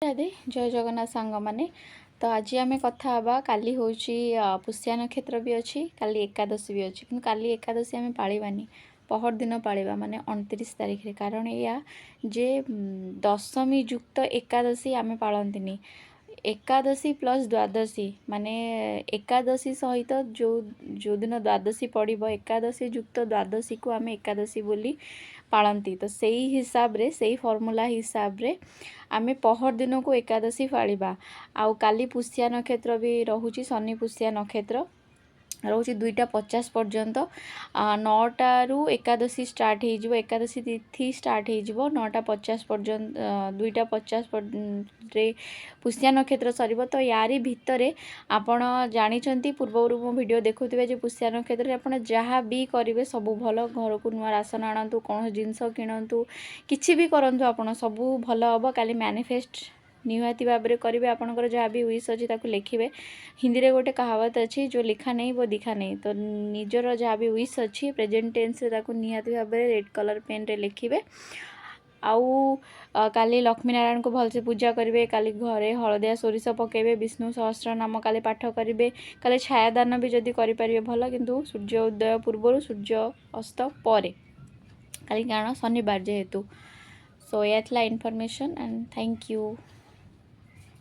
राधे जय जगन्नाथ सांग माने तो आज आम कथा हवा काली हूँ पुष्या नक्षत्र भी अच्छी काली एकादशी भी अच्छी कि काली एकादशी आम पाळिबानी पहर दिन पाळिबा माने 29 तारिख रे कारण या जे दशमी युक्त एकादशी आम पाळंतिनी एकादशी प्लस द्वादशी माने एकादशी सहित जो जो दिन द्वादशी पड़ो एकादशी युक्त द्वादशी को आम एकादशी बोली पाळंती तो सही हिसाब रे सही फॉर्मूला हिसाब रे आमे पहर दिन को एकादशी पाळिबा आउ काली पुष्या नक्षत्र भी रहुची शनि पुष्या नक्षत्र रोचे 2:50 पर्यंत 9टारू एकादशी स्टार्ट हो एकादशी तिथि स्टार्ट हो 9:50 पर्यंत 2:50 रे पुष्या नक्षत्र सर तो यारी भितर आपण जानी पूर्वर मो वीडियो देखुवे जे पुष्या नक्षत्र आप जहाँ भी करेंगे सब भल घर को नुआ राशन आणतु कौन जिनस किणतु किसी भी करूँ आप सब भल हम काली मैनिफेस्ट निहाती भाव में करेंगे आपंकर जहाँ भी विश अच्छी लिखे हिंदी रे गोटे कहावत अच्छी जो लिखा नहीं वो दिखा नहीं तो निजर जहाँ भी विश अच्छी प्रेजेंट टेन्स निहाती भाव में रेड कलर पेन रे लिखे आउ काली लक्ष्मी नारायण को भलसे पूजा करेंगे काली घरे हलदिया सोरिष पकेबे विष्णु सहस्र नाम काली पाठ करेंगे काली छायादान भी जदि करें भल किंतु सूर्य उदय पूर्व सूर्य अस्त पर काली कारण शनिवार जेहेतु सो ये इनफॉरमेशन एंड थैंक यू।